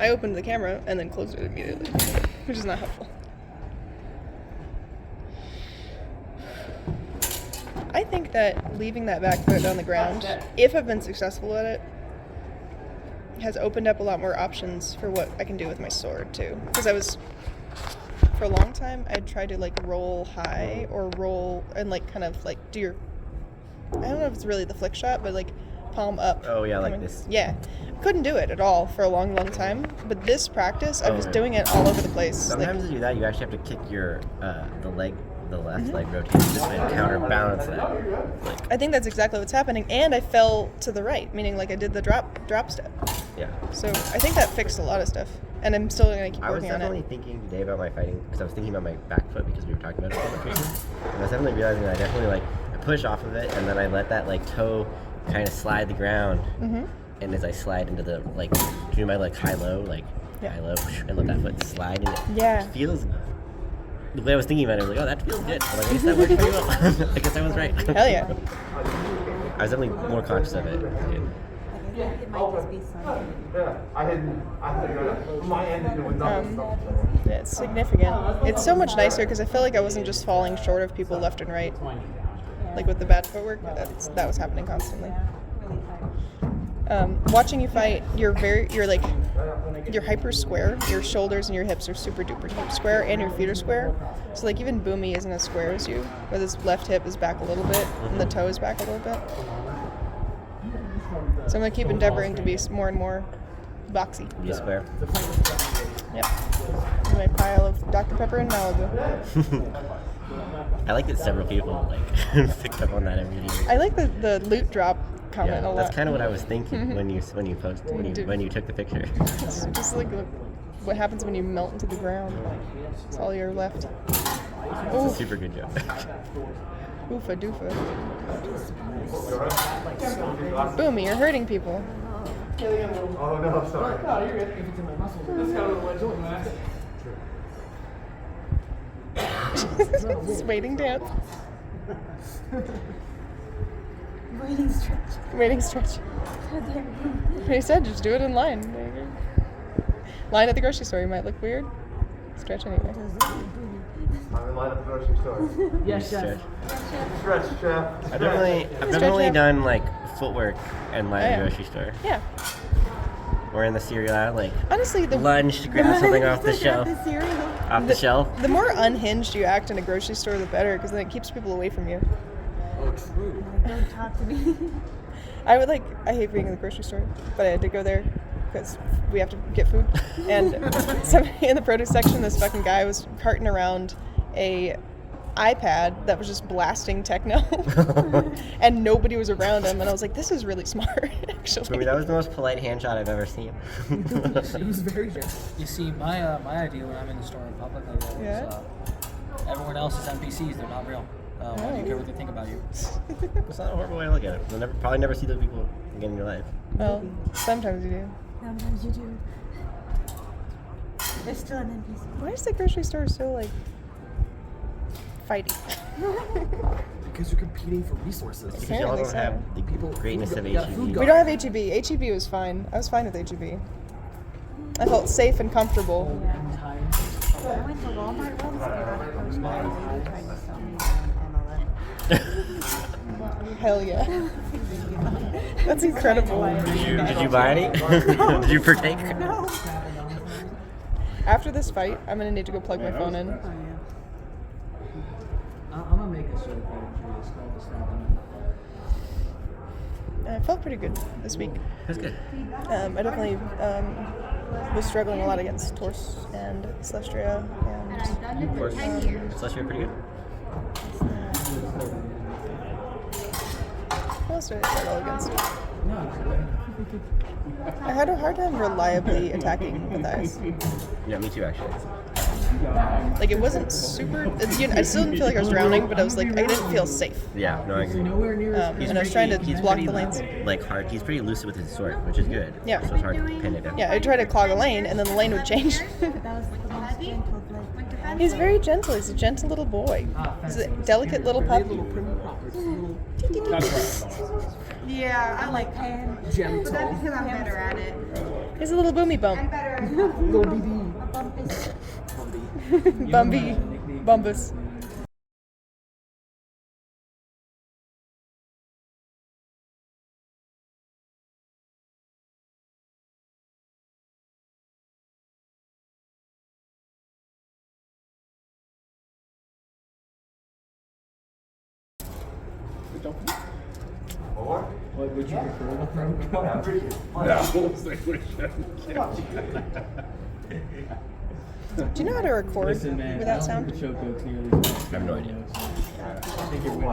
I opened the camera and then closed it immediately, which is not helpful. I think that leaving that back foot on the ground, if I've been successful at it, has opened up a lot more options for what I can do with my sword too. Because for a long time, I'd tried to like roll high or roll and like kind of like do your, I don't know if it's really the flick shot, but like palm up. Oh yeah, like this. Yeah. Couldn't do it at all for a long, long time. But this practice, I was doing it all over the place. Sometimes to do that, you actually have to kick your, the left leg rotates this way to counterbalance that. Like, I think that's exactly what's happening, and I fell to the right, meaning like I did the drop step. Yeah. So I think that fixed a lot of stuff, and I'm still gonna keep working on it. I was definitely thinking today about my fighting because I was thinking about my back foot because we were talking about it so much recently, and I was definitely realizing that I definitely like I push off of it and then I let that like toe kind of slide the ground, and as I slide into the like do my like high low and let that foot slide and it feels. The way I was thinking about it, I was like, oh, that feels good. I'm like, I guess that worked pretty well. I guess I was right. Hell yeah. I was definitely more conscious of it. Yeah, it might just be something. It's significant. It's so much nicer because I feel like I wasn't just falling short of people left and right. Like with the bad footwork, that was happening constantly. Watching you fight, you're hyper square. Your shoulders and your hips are super duper square, and your feet are square. So like even Boomy isn't as square as you, where his left hip is back a little bit and the toe is back a little bit. So I'm gonna keep endeavoring to be more and more boxy. Be square. Yep. In my pile of Dr. Pepper and Malibu. I like that several people like picked up on that immediately. I like the loot drop comment a lot. That's kind of what I was thinking when you posted when you took the picture. It's just like what happens when you melt into the ground. It's all you're left. It's a super good joke. Oofa doofa. Boomy, you're hurting people. Oh no, sorry. No, you're good. If it's in my muscles, that's kind of what I'm doing, man. Waiting dance. Waiting stretch. He said just do it in line. There you go. Line at the grocery store. You might look weird. Stretch anyway. I'm in line at the grocery store. Yes, chef. Stretch, chef. I've definitely done like footwork and line at the grocery store. Yeah. Or in the cereal aisle, like honestly, lunge to grab something off the shelf. The shelf. The more unhinged you act in a grocery store, the better, because then it keeps people away from you. Oh, true. Don't talk to me. I hate being in the grocery store, but I had to go there because we have to get food. And somebody in the produce section, this fucking guy was carting around a iPad that was just blasting techno, and nobody was around him. And I was like, this is really smart, actually. For me, that was the most polite hand shot I've ever seen. It was very good. You see, my idea when I'm in the store in public is everyone else is NPCs. They're not real. Why do you care what they think about you? It's not a horrible way to look at it. You'll probably never see those people again in your life. Well, sometimes you do. Sometimes you do. They're still an NPC. Why is the grocery store so like fighty? Because you're competing for resources. Because y'all don't have the greatness of HEB. We don't have HEB. HEB was fine. I was fine with HEB. I felt safe and comfortable. I went to Walmart once and I got a postcard and they were trying to sell me an Hell yeah. That's incredible. Did you buy any? Did you partake? No. After this fight, I'm gonna need to go plug my phone in. I'm gonna make a survey for this called the Snap. I felt pretty good this week. That's good. I definitely was struggling a lot against Torse and Celestria and Of course. Celestia pretty good. who else did I struggle against? I had a hard time reliably attacking with eyes. Yeah, me too, actually. Like, it wasn't super... I still didn't feel like I was drowning, but I was like, I didn't feel safe. Yeah, no, I agree. And I was trying to block the lanes. Like hard. He's pretty elusive with his sword, which is good. Yeah. So it's hard to pin it down. Yeah, I tried to clog a lane, and then the lane would change. But that was the most gentle blade. He's very gentle. He's a gentle little boy. He's a delicate little pup. Yeah, I like pan. Gentle. But that's because I'm better at it. Here's a little boomy I'm bump. better at Little BB. a bump is Bumby. Bumbus. What would you prefer? Do you know how to record Listen, man, without I don't sound? think the show go clearly. I have no idea. I think you're winning.